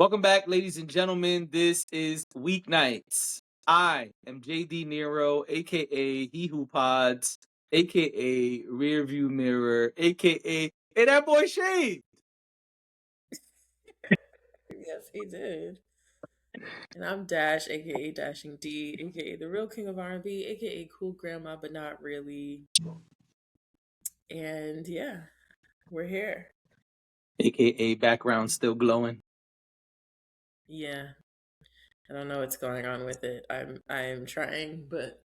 Welcome back, ladies and gentlemen. This is Weeknights. I am JD Nero, aka He Who Pods, aka Rearview Mirror, aka Hey that boy Shade. Yes, he did. And I'm Dash, aka Dashing D, aka the real king of R&B, aka Cool Grandma, but not really. And yeah, we're here. Aka Background Still Glowing. Yeah, I don't know what's going on with it. I'm trying, but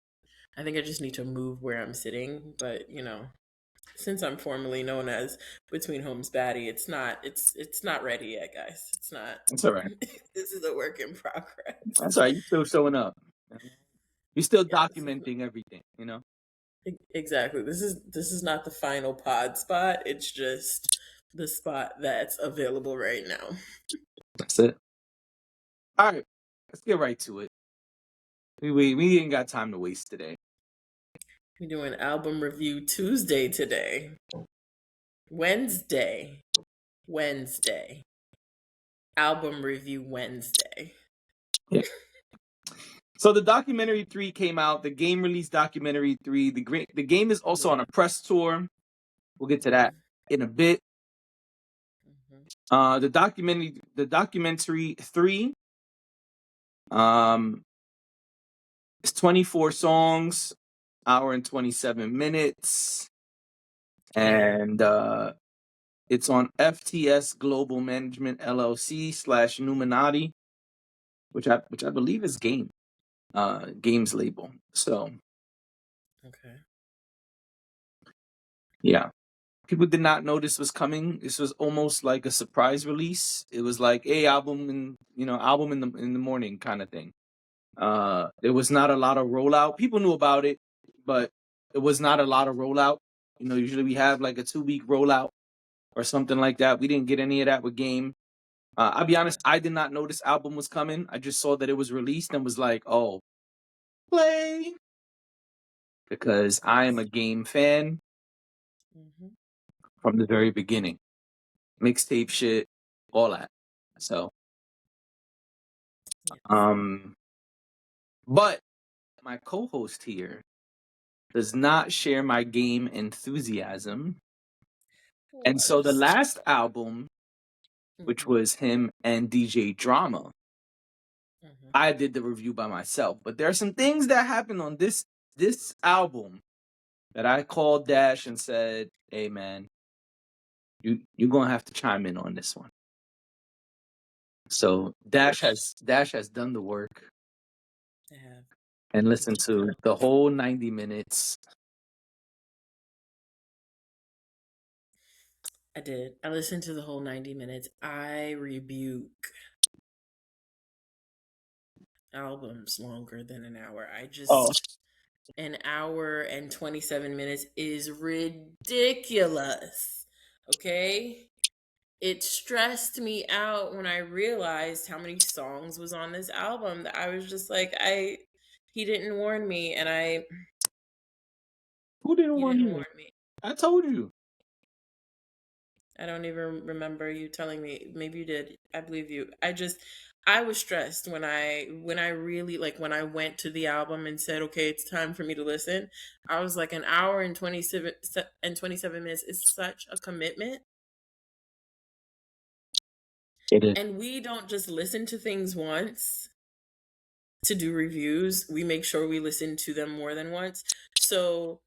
I think I just need to move where I'm sitting. But since I'm formally known as Between Homes Baddie, it's not ready yet, guys. It's not. That's all right. This is a work in progress. That's all right. You're still showing up. You're still Yes. documenting everything. Exactly. This is not the final pod spot. It's just the spot that's available right now. That's it. All right. Let's get right to it. We ain't got time to waste today. We're doing album review Tuesday today. Wednesday. Wednesday. Album review Wednesday. Yeah. So the documentary 3 came out. The game released documentary 3. The game is also on a press tour. We'll get to that in a bit. The documentary 3 is 24 songs, hour and 27 minutes. And it's on FTS Global Management LLC / Numinati, which I believe is Games label. So Okay. yeah. People did not know this was coming. This was almost like a surprise release. It was like album in the morning kind of thing. There was not a lot of rollout. People knew about it, but it was not a lot of rollout. Usually we have like a 2-week rollout or something like that. We didn't get any of that with Game. I'll be honest, I did not know this album was coming. I just saw that it was released and was like, oh, play. Because I am a Game fan from the very beginning. Mixtape shit, all that. So, but my co-host here does not share my Game enthusiasm. And so the last album, which was him and DJ Drama, I did the review by myself. But there are some things that happened on this album that I called Dash and said, "Hey man, you're gonna have to chime in on this one." So Dash has done the work and listened to the whole 90 minutes. I did. I listened to the whole 90 minutes. I rebuke albums longer than an hour. An hour and 27 minutes is ridiculous. Okay? It stressed me out when I realized how many songs was on this album that I was just like, he didn't warn me, and Who didn't you warn didn't you? warn me. I told you. I don't even remember you telling me. Maybe you did. I believe you. I was stressed when I really, like, when I went to the album and said, okay, it's time for me to listen. I was like, an hour and 27 minutes is such a commitment. It is. And we don't just listen to things once to do reviews. We make sure we listen to them more than once. So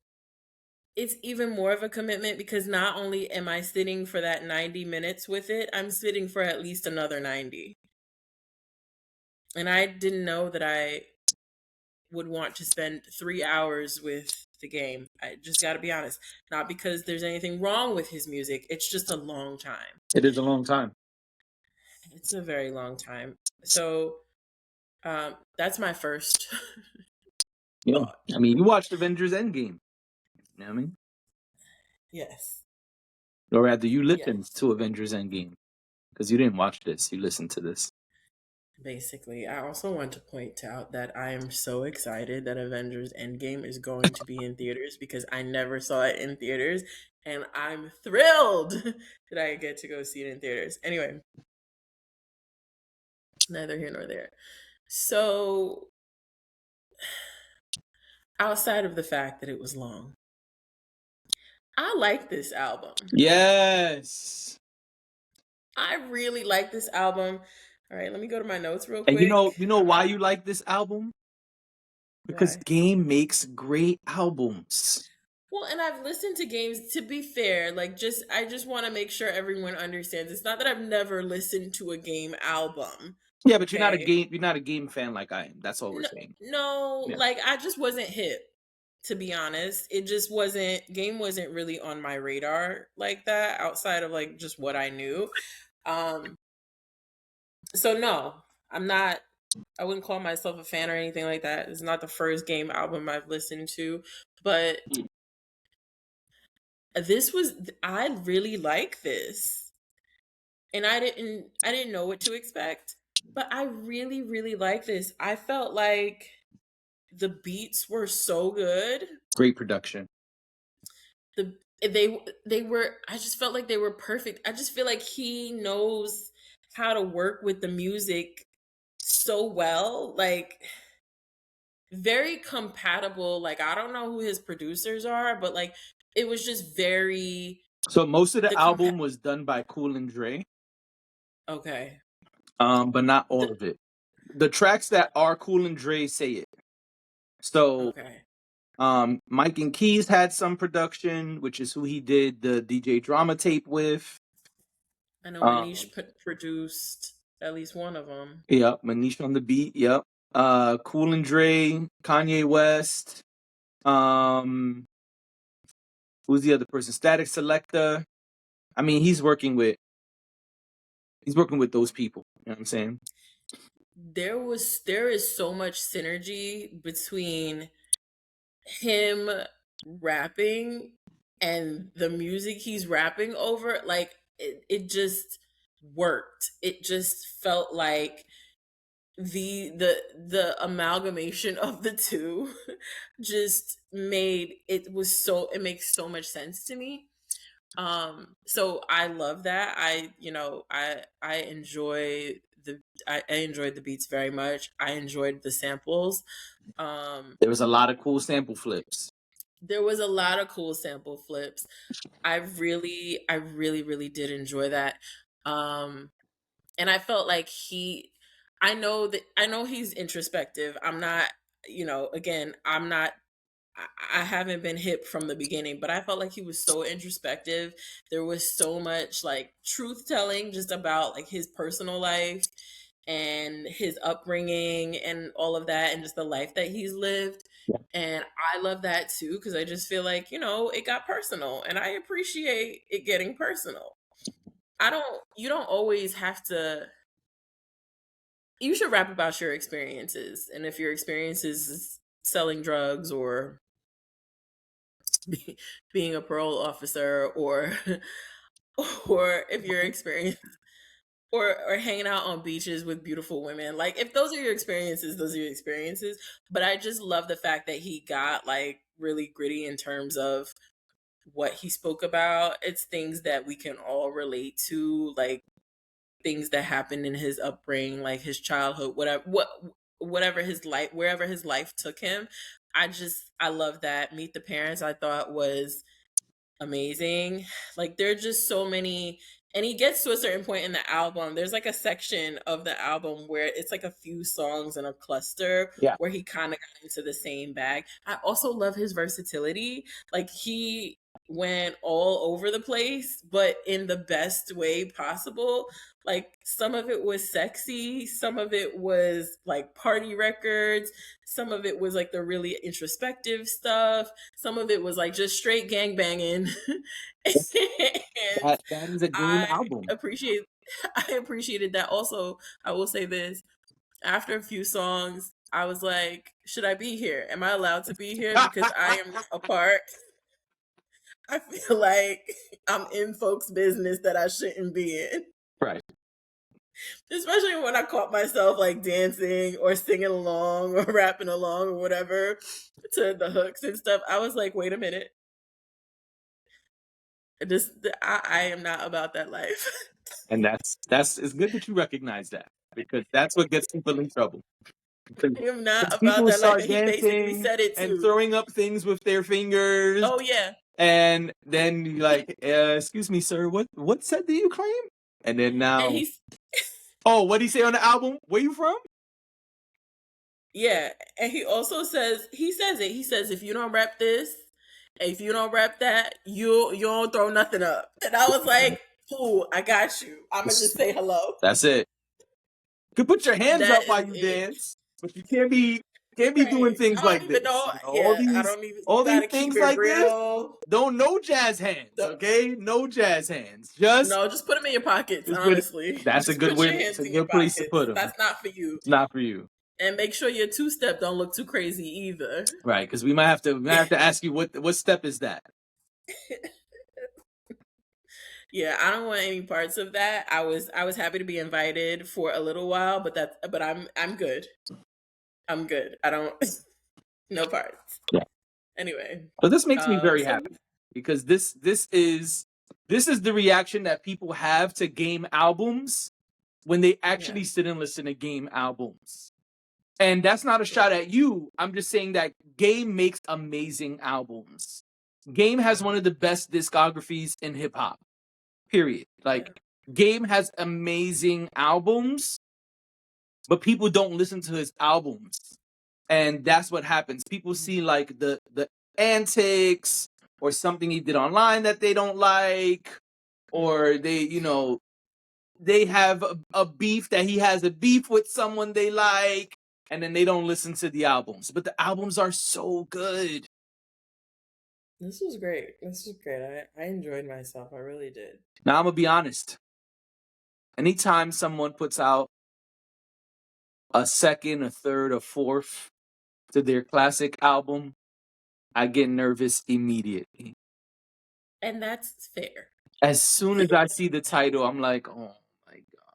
it's even more of a commitment because not only am I sitting for that 90 minutes with it, I'm sitting for at least another 90. And I didn't know that I would want to spend 3 hours with the game. I just got to be honest. Not because there's anything wrong with his music. It's just a long time. It is a long time. It's a very long time. So that's my first. Yeah. I mean, you watched Avengers Endgame. You know what I mean? Yes. Or rather, you listened to Avengers Endgame. Because you didn't watch this. You listened to this. Basically, I also want to point out that I am so excited that Avengers Endgame is going to be in theaters because I never saw it in theaters, and I'm thrilled that I get to go see it in theaters. Anyway, Neither here nor there. So, outside of the fact that it was long, I like this album. Yes. I really like this album. All right, let me go to my notes real And quick. you know why you like this album? Because Why? Game makes great albums. Well, and I've listened to games, to be fair, like just I just want to make sure everyone understands. It's not that I've never listened to a game album. Yeah, but Okay. you're not a game fan like I am. That's all we're No, saying. no, Yeah. like I just wasn't hip, to be honest. It just wasn't really on my radar like that outside of like just what I knew. Um so no, I'm not I wouldn't call myself a fan or anything like that. It's not the first game album I've listened to, but I really like this. And I didn't know what to expect, but I really really like this. I felt like the beats were so good. Great production. They were I just felt like they were perfect. I just feel like he knows how to work with the music so well. Like very compatible. Like I don't know who his producers are, but like it was just very So most of the the compa album was done by Cool and Dre, okay. but not all The, of it. The tracks that are Cool and Dre say it. So okay. Mike and Keys had some production, which is who he did the DJ drama tape with. I know Um, Manish produced at least one of them. yep, Manish on the beat. Yep. Cool and Dre, Kanye West. Um, who's the other person? Static Selector. I mean, he's working with those people. You know what I'm saying? There is so much synergy between him rapping and the music he's rapping over. Like it just worked. It just felt like the amalgamation of the two just made it makes so much sense to me. So I love that. I enjoy I enjoyed the beats very much. I enjoyed the samples. Um There was a lot of cool sample flips. there was a lot of cool sample flips. I really really did enjoy that. Um and I felt like I know he's introspective. I'm not, again, I haven't been hip from the beginning, but I felt like he was so introspective. There was so much like truth telling just about like his personal life and his upbringing and all of that and just the life that he's lived. Yeah. And I love that too because I just feel like, it got personal and I appreciate it getting personal. You don't always have to you should rap about your experiences. And if your experience is selling drugs or being a parole officer or or if your experience or hanging out on beaches with beautiful women, like if those are your experiences, those are your experiences. But I just love the fact that he got like really gritty in terms of what he spoke about. It's things that we can all relate to, like things that happened in his upbringing, like his childhood, whatever his life, wherever his life took him. I love that. Meet the Parents I thought was amazing. Like there are just so many, and he gets to a certain point in the album. There's like a section of the album where it's like a few songs in a cluster Yeah. where he kind of got into the same bag. I also love his versatility. Like he went all over the place, but in the best way possible. Like some of it was sexy, some of it was like party records, some of it was like the really introspective stuff, some of it was like just straight gang banging. And That is a game I album. appreciate I appreciated that. Also, I will say this. After a few songs, I was like, should I be here? Am I allowed to be here? Because I am a part. I feel like I'm in folks' business that I shouldn't be in. Right. Especially when I caught myself like dancing or singing along or rapping along or whatever to the hooks and stuff. I was like, wait a minute. I am not about that life. And that's it's good that you recognize that. because that's what gets people in trouble. Because I am not about people that life, start and he basically dancing said it and too. throwing up things with their fingers, Oh yeah, and then you're like, "Excuse me, sir, what set do you claim?" And then and now, he's oh, what did he say on the album? Where you from? yeah, and he also says he says it. He says if you don't rap this, if you don't rap that, you don't throw nothing up. And I was like, "Cool, I got you. I'm gonna just say hello." That's it. You can put your hands That up while is you it. dance, but you can't be doing Right. things I don't like even this. know. You know, Yeah, I don't even. You all these gotta keep things it like this. real. Don't no jazz hands, The- okay? No jazz hands. Just No, just put them in your pockets. it's good. Honestly, That's a just good put way. your It's hands a in your good place to put pockets. them. That's not for you. It's not for you, And make sure your two step don't look too crazy either. right? Because we might have to ask you what step is that? Yeah, I don't want any parts of that. I was happy to be invited for a little while, but I'm good. I'm good. I don't no parts. Yeah. Anyway, But this makes me very so happy because this is the reaction that people have to game albums when they yeah, actually sit and listen to game albums. And that's not a yeah, shot at you. I'm just saying that Game makes amazing albums. Game has one of the best discographies in hip hop. Period. yeah, Like Game has amazing albums, but people don't listen to his albums. And that's what happens. People see like the antics or something he did online that they don't like, or they have a beef that he has a beef with someone they like, and then they don't listen to the albums. But the albums are so good. This was great. This was great. I enjoyed myself. I really did. Now I'm gonna be honest. Anytime someone puts out a second, a third, a fourth to their classic album, I get nervous immediately. And that's fair. As soon as I see the title, I'm like, oh my god,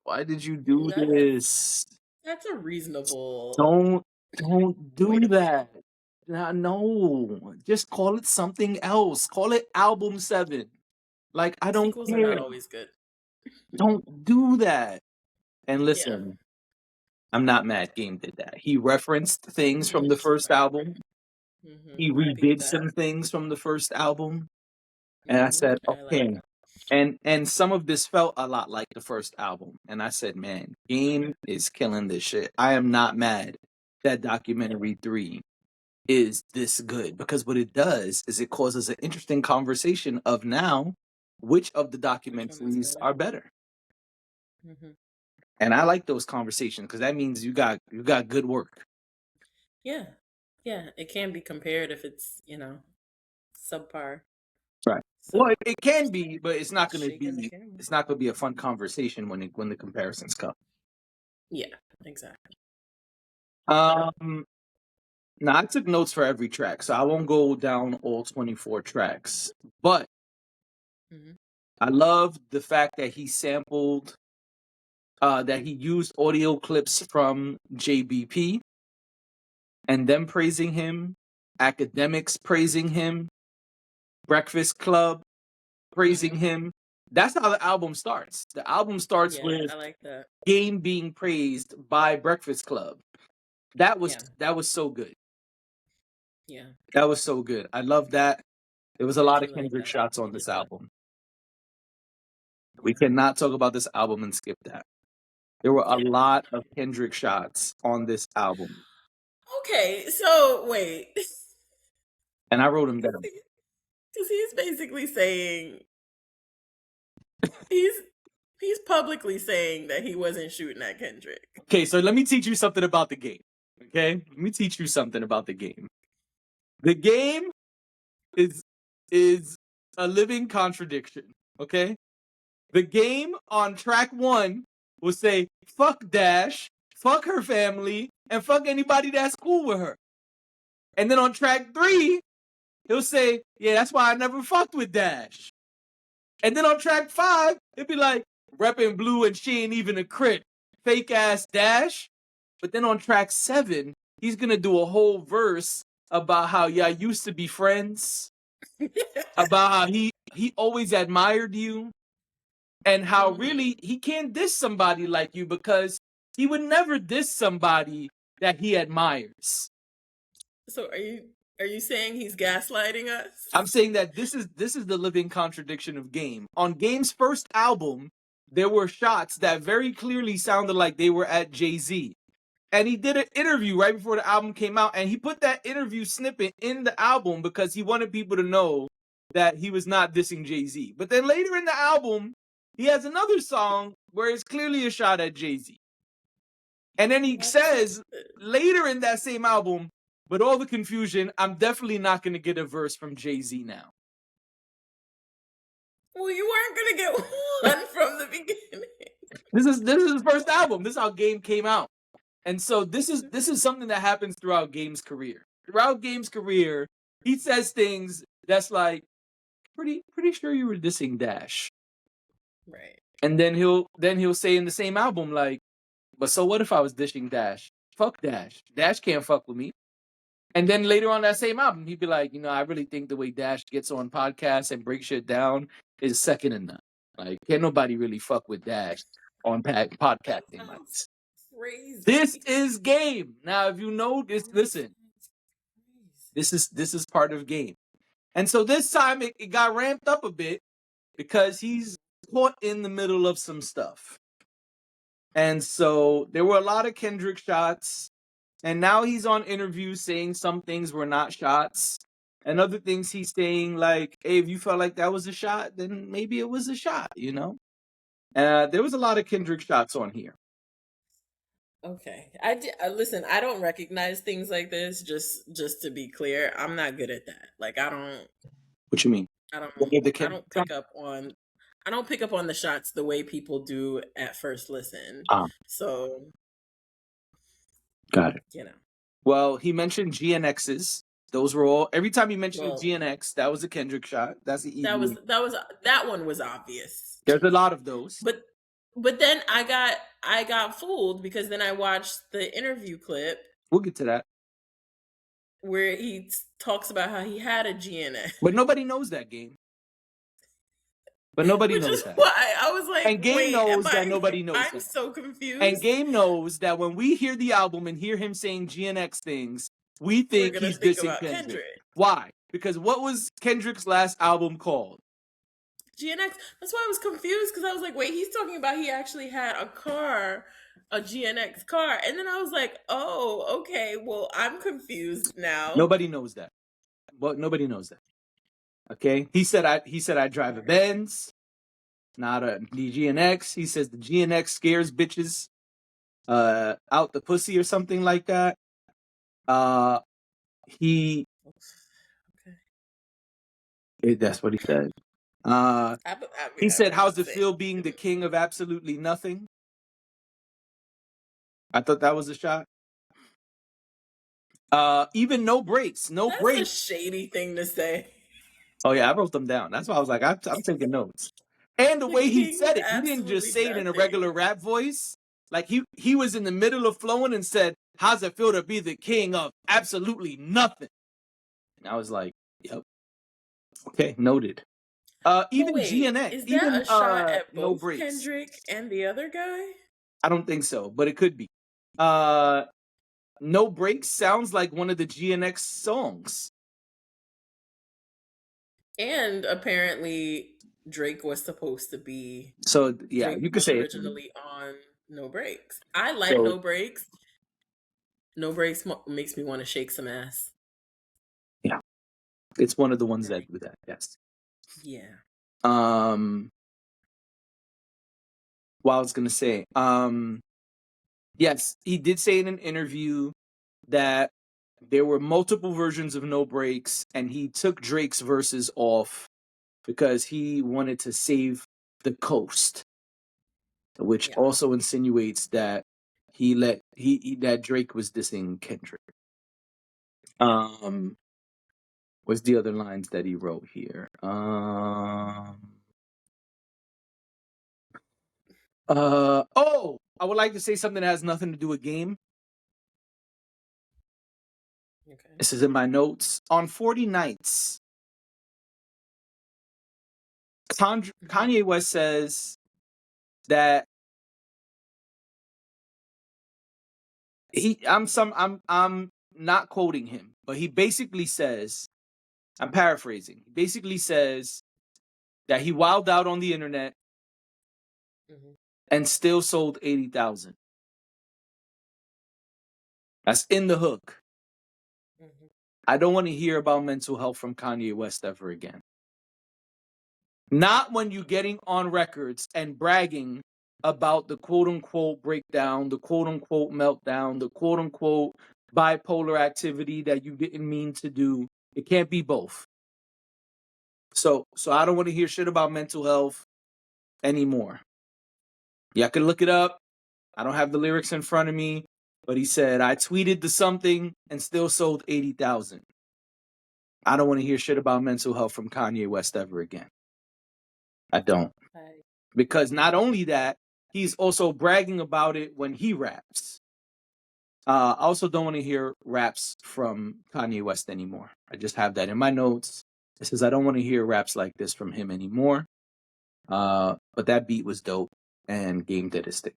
why did you do That this? that's a reasonable Don't don't way do to feel. that. No, just call it something else. Call it album 7. Like I don't Sequels are not care. always good. Don't do that. And Yeah. listen, I'm not mad Game did that. He referenced things from the first Right. album. He I peeped redid that. some things from the first album. And I said, I like okay. that. And some of this felt a lot like the first album. And I said, man, Game is killing this shit. I am not mad that documentary 3 is this good, because what it does is it causes an interesting conversation of now which of the Which one is documentaries better? are better. hmm And I like those conversations because that means you got good work. Yeah. Yeah. It can be compared if it's, subpar. Right. Well, So it can be, but it's not going to shaking the be. camera. It's not going to be a fun conversation when the comparisons come. Yeah, exactly. Um, Now I took notes for every track, so I won't go down all 24 tracks. But hmm I love the fact that he sampled, that he used audio clips from JBP and them praising him, academics praising him, Breakfast Club praising hmm him. That's how the album starts. The album starts Yeah, with I like that. Game being praised by Breakfast Club. That was Yeah. that was so good. Yeah. That was so good. I love that. There was a I lot do of like Kendrick that. shots He on did this that. album. We cannot talk about this album and skip that. There were a Yeah. lot of Kendrick shots on this album, Okay, so wait. and I wrote them down. Because he's basically saying he's he's publicly saying that he wasn't shooting at Kendrick. Okay, so let me teach you something about the game. Okay, let me teach you something about the game. The game is is a living contradiction. Okay, the game on track 1 will say "fuck Dash," "fuck her family," and "fuck anybody that's cool with her." And then on track 3, he'll say, "Yeah, that's why I never fucked with Dash." And then on track 5, it'd be like, "repping blue and she ain't even a crit. Fake ass Dash." But then on track 7, he's gonna do a whole verse about how y'all used to be friends, about how he always admired you, and how really he can't diss somebody like you because he would never diss somebody that he admires. So are you saying he's gaslighting us? I'm saying that this is the living contradiction of Game. On Game's first album, there were shots that very clearly sounded like they were at Jay-Z. And he did an interview right before the album came out, and he put that interview snippet in the album because he wanted people to know that he was not dissing Jay-Z. But then later in the album, he has another song where it's clearly a shot at Jay-Z. And then he says later in that same album, but all the confusion, I'm definitely not going to get a verse from Jay-Z now. Well, you weren't going to get one from the beginning. This is his first album. This is how Game came out. And so this is something that happens throughout Game's career. Throughout Game's career, he says things that's like, pretty sure you were dissing Dash. Right. And then he'll say in the same album, like, but so what if I was dissing Dash? Fuck Dash. Dash can't fuck with me. And then later on that same album, he'd be like, I really think the way Dash gets on podcasts and breaks shit down is second to none. Like, can't nobody really fuck with Dash on podcasting mics. Crazy. This is Game. Now, if you know this, listen. This is part of Game. And so this time it got ramped up a bit because he's caught in the middle of some stuff. And so there were a lot of Kendrick shots. And now he's on interviews saying some things were not shots. And other things he's saying like, hey, if you felt like that was a shot, then maybe it was a shot, There was a lot of Kendrick shots on here. Okay. Listen, I don't recognize things like this, just to be clear. I'm not good at that. Like I don't What you mean? I don't pick up on the shots the way people do at first listen. So got it. Well, he mentioned GNXs. Those were all every time he mentioned GNX, that was a Kendrick shot. That's the that one was obvious. There's a lot of those. But then I got fooled because then I watched the interview clip. We'll get to that. Where he talks about how he had a GNX. But nobody knows that, Game. But nobody knows that. Why I was like, and Game knows that nobody knows I'm so confused. And Game knows that when we hear the album and hear him saying GNX things, we think he's dissing Kendrick. Why? Because what was Kendrick's last album called? GNX. That's why I was confused because I was like, wait, he's talking about he actually had a car, a GNX car. And then I was like, oh, okay, well, I'm confused now. Nobody knows that. But nobody knows that. Okay? He said I drive a Benz, not a GNX. He says the GNX scares bitches out the pussy or something like that. That's what he said. He said, how's it feel being the king of absolutely nothing? I thought that was a shot. Even no breaks. That's a shady thing to say. Oh, yeah, I wrote them down. That's why I was like, I'm taking notes. And the way he said it, he didn't just say it in a regular rap voice. Like, he was in the middle of flowing and said, how's it feel to be the king of absolutely nothing? And I was like, yep. Okay, noted. Even GNX. Is that a shot at both no breaks. Kendrick and the other guy? I don't think so, but it could be. No Breaks sounds like one of the GNX songs. And apparently Drake was supposed to be. So, yeah, Drake you could say originally on No Breaks. I like No Breaks. No Breaks makes me want to shake some ass. Yeah. It's one of the ones that do that, yes. Yeah. Well, I was gonna say, yes, he did say in an interview that there were multiple versions of No Breaks, and he took Drake's verses off because he wanted to save the coast, which also insinuates that that Drake was dissing Kendrick. What's the other lines that he wrote here? I would like to say something that has nothing to do with Game. Okay. This is in my notes. On 40 Nights, Kanye West says, that I'm not quoting him, but he basically says, I'm paraphrasing. He basically says that he wilded out on the internet Mm-hmm. and still sold 80,000. That's in the hook. Mm-hmm. I don't want to hear about mental health from Kanye West ever again. Not when you're getting on records and bragging about the quote unquote breakdown, the quote unquote meltdown, the quote unquote bipolar activity that you didn't mean to do. It can't be both. So I don't want to hear shit about mental health anymore. Y'all can look it up. I don't have the lyrics in front of me, but he said, I tweeted the something and still sold 80,000. I don't want to hear shit about mental health from Kanye West ever again. I don't. Because not only that, he's also bragging about it when he raps. I also don't want to hear raps from Kanye West anymore. I just have that in my notes. It says I don't want to hear raps like this from him anymore. But that beat was dope and Game did his thing.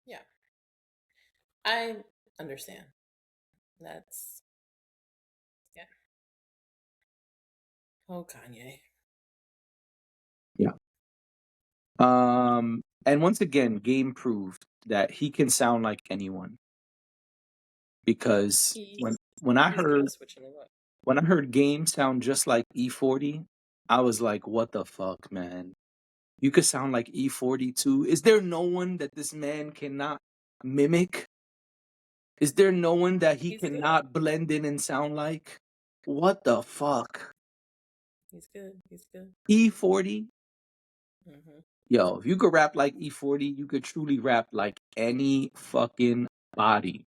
Yeah, I understand. That's yeah. Oh, Kanye. Yeah. And once again, Game proved that he can sound like anyone. Because when I He's good heard at switching it up. when I heard Game sound just like E40, I was like, what the fuck, man? You could sound like E40 too. Is there no one that this man cannot mimic? Is there no one that he He's good. cannot blend in and sound like? What the fuck? He's good. He's good. E40? Mm-hmm. Yo, if you could rap like E40, you could truly rap like any fucking body.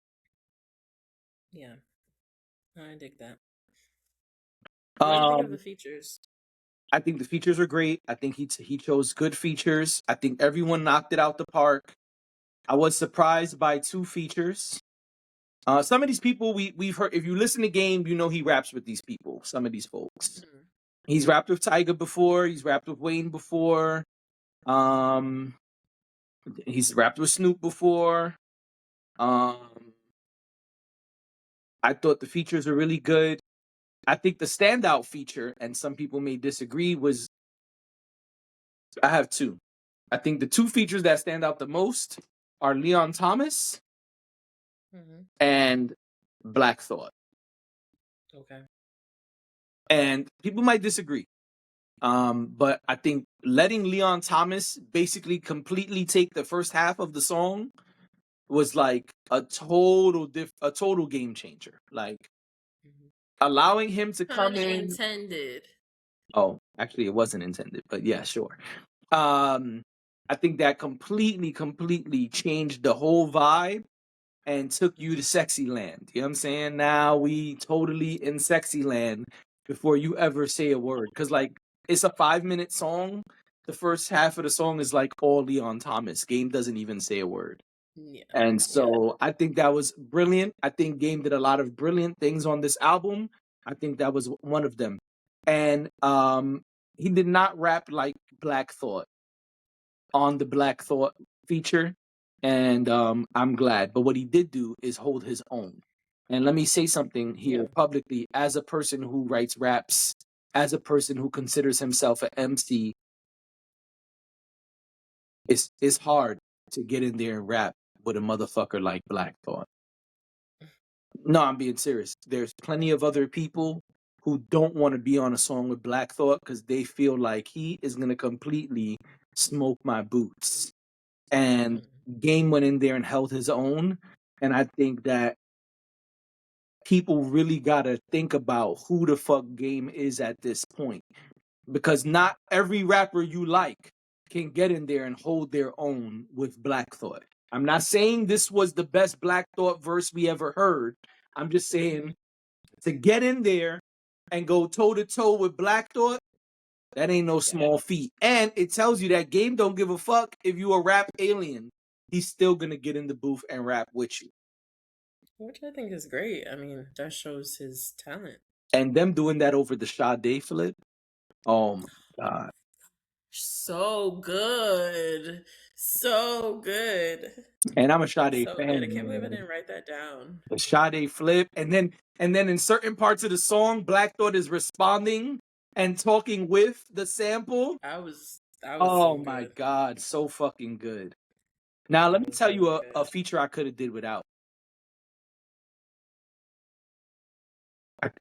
Yeah, I dig that. What do you think of the features? I think the features are great. I think he chose good features. I think everyone knocked it out the park. I was surprised by 2 features. Some of these people we've heard. If you listen to Game, you know he raps with these people. Some of these folks. Mm-hmm. He's rapped with Tyga before. He's rapped with Wayne before. He's rapped with Snoop before. I thought the features were really good. I think the standout feature, and some people may disagree, was I have 2. I think the 2 features that stand out the most are Leon Thomas Mm-hmm. and Black Thought. Okay. And people might disagree. But I think letting Leon Thomas basically completely take the first half of the song was like a total game changer. Like Mm-hmm. allowing him to come Pun in. intended. Oh, actually, it wasn't intended, but yeah, sure. I think that completely changed the whole vibe and took you to sexy land. You know what I'm saying? Now we totally in sexy land before you ever say a word. Cause like it's a 5-minute song. The first half of the song is like all Leon Thomas. Game doesn't even say a word. Yeah. And Yeah. so I think that was brilliant. I think Game did a lot of brilliant things on this album. I think that was one of them. And he did not rap like Black Thought on the Black Thought feature. And I'm glad. But what he did do is hold his own. And let me say something here Yeah. publicly as a person who writes raps, as a person who considers himself an MC, it's hard to get in there and rap with a motherfucker like Black Thought. No, I'm being serious. There's plenty of other people who don't want to be on a song with Black Thought because they feel like he is going to completely smoke my boots. And Game went in there and held his own. And I think that people really got to think about who the fuck Game is at this point. Because not every rapper you like can get in there and hold their own with Black Thought. I'm not saying this was the best Black Thought verse we ever heard. I'm just saying to get in there and go toe to toe with Black Thought, that ain't no small feat. And it tells you that Game don't give a fuck if you a rap alien. He's still gonna get in the booth and rap with you. Which I think is great. I mean, that shows his talent. And them doing that over the Sade flip, oh my god. So good. So good. And I'm a Sade So good. I fan, can't believe I man. didn't write that down. The Sade flip, and then in certain parts of the song, Black Thought is responding and talking with the sample. That was Oh so my good. God, so fucking good. Now let That me was tell you really a good. feature I could have did without.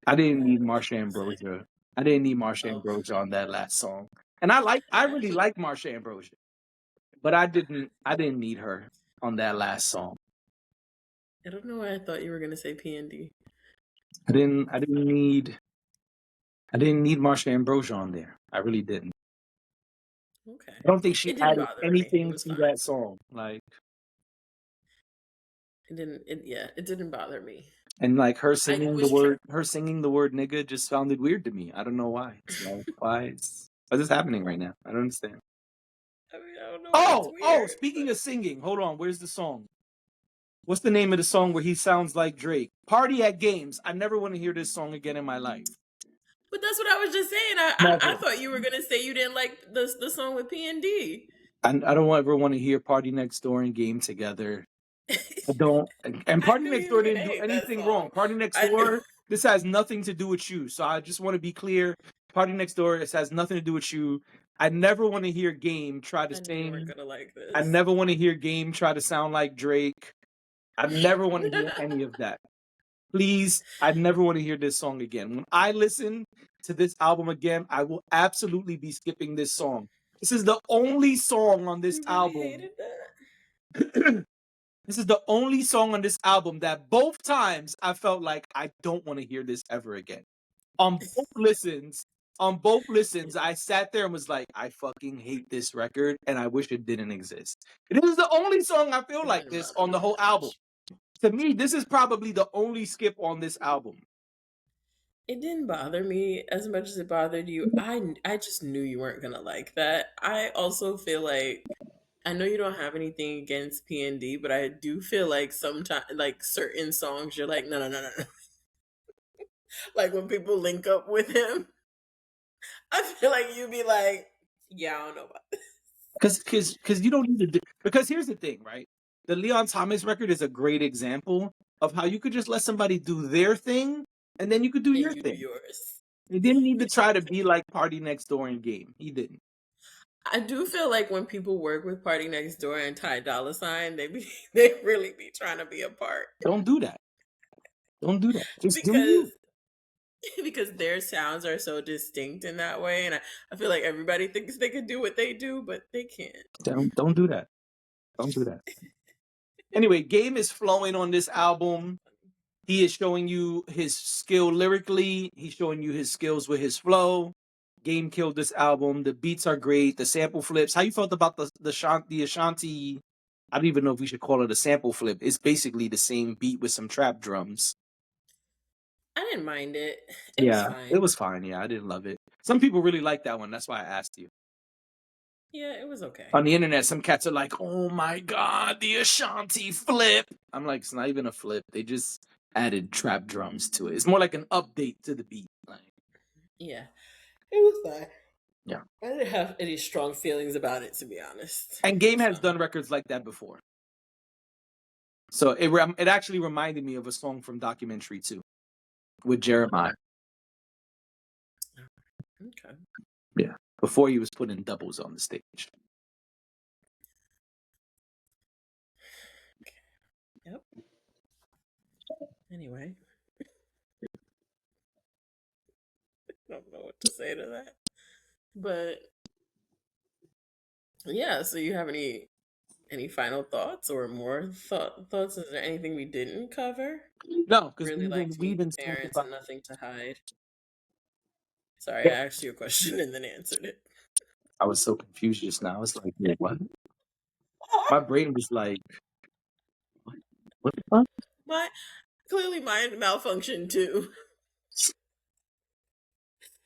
I didn't need What you Marsha gonna say? Ambrosia. I didn't need Marsha Oh, Ambrosia on that last song. And I I really actually like Marsha Ambrosia, but I didn't need her on that last song. I don't know why I thought you were gonna say PND. I didn't need Marsha Ambrosia on there. I really didn't. Okay. I don't think she It didn't added bother me. It anything was to fine. that song. Like, It didn't bother me. and like I was her singing the word nigga just sounded weird to me. I don't know why. It's like, why is this happening right now? I don't understand. I mean, I don't know why it's Oh, weird, speaking but of singing, hold on, where's the song? What's the name of the song where he sounds like Drake? Party at Games. I never want to hear this song again in my life. that's what I was just saying. I Never. thought you were gonna say you didn't like the song with PND. I don't ever want to hear Party Next Door and Game together. I don't. And I Party knew Next you were Door gonna didn't do hate that anything wrong. song. Party Next I knew Door, this has nothing to do with you. So I just want to be clear. Party Next Door, this has nothing to do with you. I never want to hear Game try to I knew you weren't sing. gonna like I this. never want to hear Game try to sound like Drake. I never want to hear any of that. Please, I never want to hear this song again. When I listen to this album again, I will absolutely be skipping this song. This is the only song on this You really album. hated that? This is the only song on this album that both times I felt like I don't want to hear this ever again. On both listens, I sat there and was like, I fucking hate this record and I wish it didn't exist. It is the only song I feel It like didn't this bother on me the whole that album. much. To me, this is probably the only skip on this album. It didn't bother me as much as it bothered you. I just knew you weren't gonna like that. I also feel like I know you don't have anything against PND, but I do feel like sometimes, like certain songs, you're like, no, no, no, no, no. Like when people link up with him, I feel like you'd be like, yeah, I don't know about this. Because you don't need to do, because here's the thing, right? The Leon Thomas record is a great example of how you could just let somebody do their thing and then you could do And your you do thing. yours. He didn't need to try to be like Party Next Door in Game. He didn't. I do feel like when people work with Party Next Door and Ty Dolla Sign, they really be trying to be a part Don't do that. Don't do that. Just do because you. because their sounds are so distinct in that way, and I feel like everybody thinks they can do what they do, but they can't. Don't do that. Don't do that. Anyway, Game is flowing on this album. He is showing you his skill lyrically. He's showing you his skills with his flow. Game killed this album. The beats are great. The sample flips. How you felt about the Ashanti? I don't even know if we should call it a sample flip. It's basically the same beat with some trap drums. I didn't mind it. It was Yeah, it fine. was fine. Yeah, I didn't love it. Some people really like that one. That's why I asked you. Yeah, it was okay. On the internet, some cats are like, "Oh my god, the Ashanti flip." I'm like, it's not even a flip. They just added trap drums to it. It's more like an update to the beat. Like, Yeah, it was fine. yeah. I didn't have any strong feelings about it, to be honest. And Game has So, done records like that before. So it actually reminded me of a song from Documentary 2 with Jeremiah. okay. Yeah. Before he was putting doubles on the stage. Yep. Anyway, I don't know what to say to that. But yeah, so you have any final thoughts or more thoughts? Is there anything we didn't cover? No, because Really liked we Meet the even spoke Parents about. and Nothing to Hide. Sorry, Yeah. I asked you a question and then answered it. I was so confused just now. I was like, "Wait, what?" My brain was like, what the fuck? My clearly mine malfunctioned too.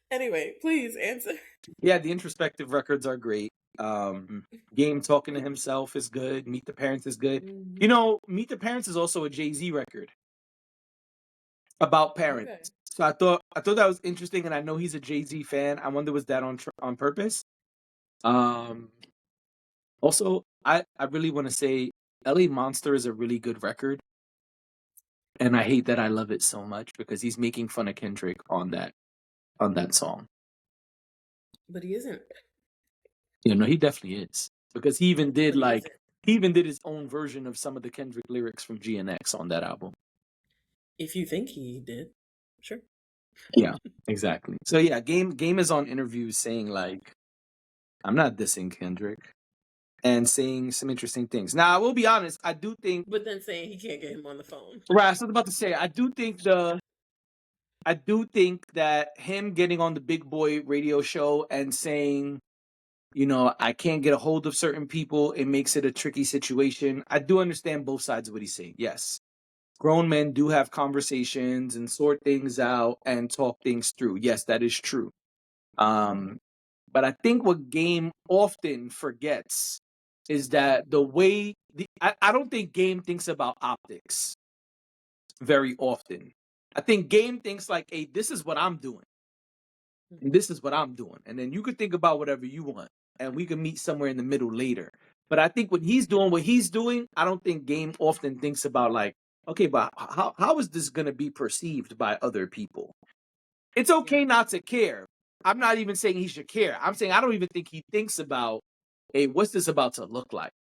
Anyway, please answer. Yeah, the introspective records are great. Game talking to himself is good. Meet the Parents is good. Mhm. You know, Meet the Parents is also a Jay-Z record about parents. Okay. So I thought that was interesting, and I know he's a Jay-Z fan. I wonder was that on purpose? Um, Also, I really want to say LA Monster is a really good record, and I hate that I love it so much because he's making fun of Kendrick on that song. But he isn't. You know, he definitely is because But he isn't. he even did his own version of some of the Kendrick lyrics from GNX on that album. If you think he did, sure. Yeah, exactly. So yeah, Game is on interviews saying like, I'm not dissing Kendrick and saying some interesting things. Now, I will be honest, I do think But then saying he can't get him on the phone. right, I was about to say, I do think that him getting on the Big Boy radio show and saying, you know, I can't get a hold of certain people, it makes it a tricky situation. I do understand both sides of what he's saying. Yes. Grown men do have conversations and sort things out and talk things through. Yes, that is true. Um, but I think what Game often forgets is that I don't think Game thinks about optics very often. I think Game thinks like, hey, this is what I'm doing. And this is what I'm doing. And then you could think about whatever you want. And we can meet somewhere in the middle later. But I think when he's doing what he's doing, I don't think Game often thinks about like, okay, but how is this gonna be perceived by other people? It's okay not to care. I'm not even saying he should care. I'm saying I don't even think he thinks about, hey, what's this about to look like?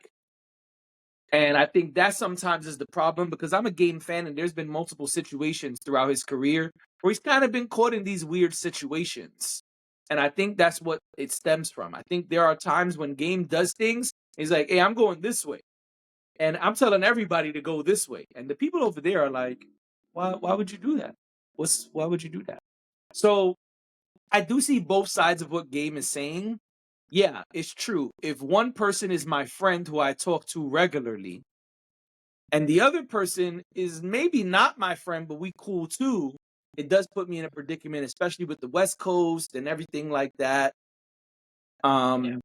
And I think that sometimes is the problem because I'm a Game fan and there's been multiple situations throughout his career where he's kind of been caught in these weird situations. And I think that's what it stems from. I think there are times when Game does things, he's like, hey, I'm going this way. And I'm telling everybody to go this way. And the people over there are like, why would you do that? Why would you do that? So I do see both sides of what Game is saying. Yeah, it's true. If one person is my friend who I talk to regularly, and the other person is maybe not my friend, but we cool too, it does put me in a predicament, especially with the West Coast and everything like that. Yeah.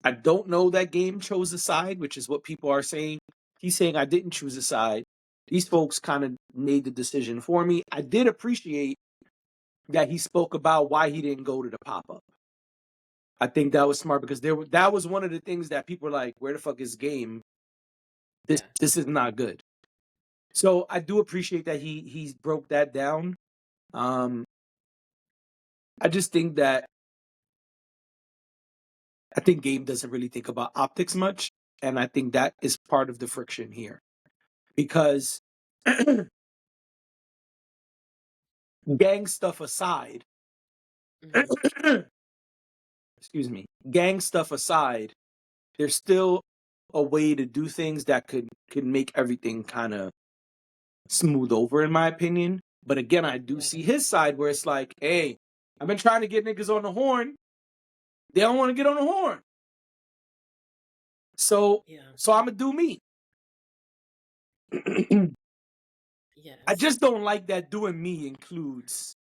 I don't know that Game chose a side, which is what people are saying. He's saying I didn't choose a side. These folks kind of made the decision for me. I did appreciate that he spoke about why he didn't go to the pop up. I think that was smart because that was one of the things that people were like, where the fuck is Game? Yeah. This is not good. So I do appreciate that he broke that down. Um, I just think that I think Game doesn't really think about optics much, and I think that is part of the friction here because gang stuff aside, Hmm. excuse me, gang stuff aside, there's still a way to do things that could make everything kind of smooth over, in my opinion. But again, I do Yeah. see his side where it's like, hey, I've been trying to get niggas on the horn. They don't want to get on the horn. So Yeah. I'm gonna do me. I Yes. just don't like that doing me includes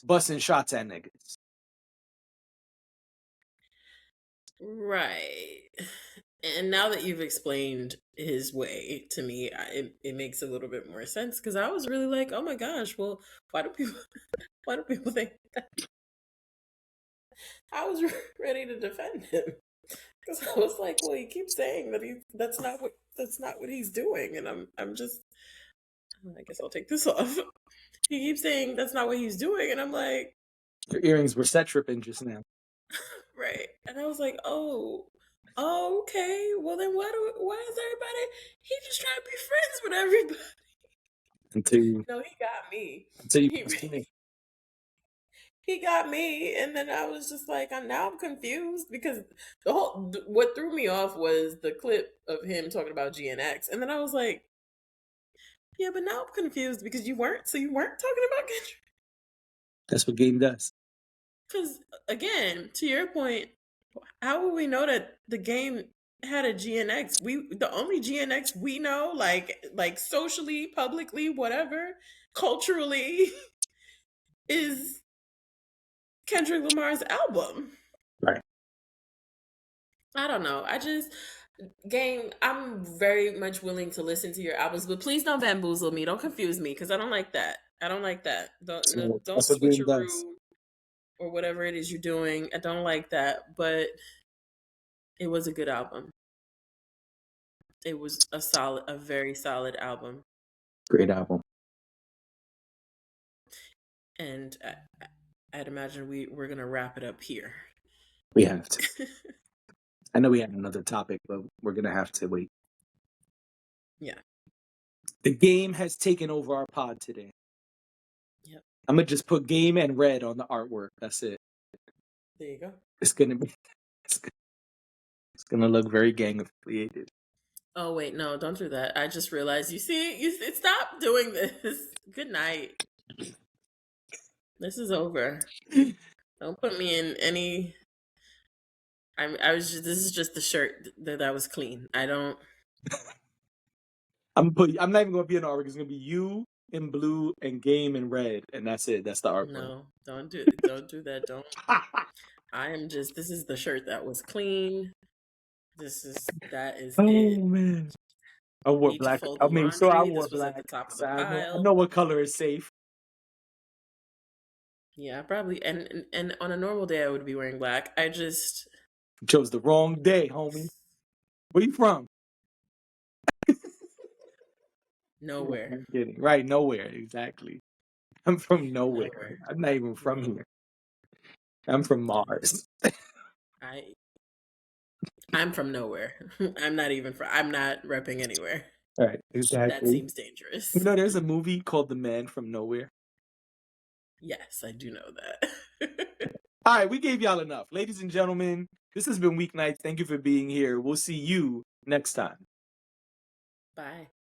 busting shots at niggas. Right. And now that you've explained his way to me, it makes a little bit more sense because I was really like, oh my gosh, well, why do people why do people think that? I was ready to defend him because I was like, well, he keeps saying that that's not what he's doing, and I'm just I guess I'll take this off. He keeps saying that's not what he's doing, and I'm like, Your earrings were set tripping just now. right, and I was like, oh, okay, well then why is everybody? He just trying to be friends with everybody. Until No, he got me. you He press play. he got me, and then I was just like, I'm confused because what threw me off was the clip of him talking about GNX, and then I was like, yeah, but now I'm confused because you weren't talking about Kendrick. That's what Game does. Because again, to your point, how would we know that the game had a GNX? The only GNX we know, like socially, publicly, whatever, culturally, is Kendrick Lamar's album. Right. I don't know. Game, I'm very much willing to listen to your albums, but please don't bamboozle me. Don't confuse me because I don't like that. I don't like that. So Don't that's what Game does. switcheroo. or whatever it is you're doing. I don't like that, but it was a good album. It was a very solid album. Great album. And I'd imagine we're gonna wrap it up here. We have to. I know we had another topic, but we're gonna have to wait. Yeah. The game has taken over our pod today. Yep. I'm gonna just put game and red on the artwork. That's it. There you go. It's gonna be. It's gonna look very gang affiliated. Oh wait, no, don't do that. I just realized. Stop doing this. Good night. This is over. Don't put me in any. This is just the shirt that was clean. I don't. I'm not even gonna be an artwork. It's gonna be you in blue and game in red, and that's it. That's the artwork. No, don't do that. Don't. I am just. This is the shirt that was clean. That is Oh it. man, I wore Need to black. fold I the mean, so I laundry. wore This was at the black. top of So the I pile. know what color is safe. Yeah, probably. And on a normal day, I would be wearing black. I just You chose the wrong day, homie. Where you from? nowhere. I'm kidding. Right, nowhere. Exactly. I'm from nowhere. Nowhere. I'm not even from No. here. I'm from Mars. I'm from nowhere. I'm not repping anywhere. Right, exactly. That seems dangerous. You know, there's a movie called The Man from Nowhere. Yes, I do know that. All right, we gave y'all enough. Ladies and gentlemen, this has been Weeknights. Thank you for being here. We'll see you next time. Bye.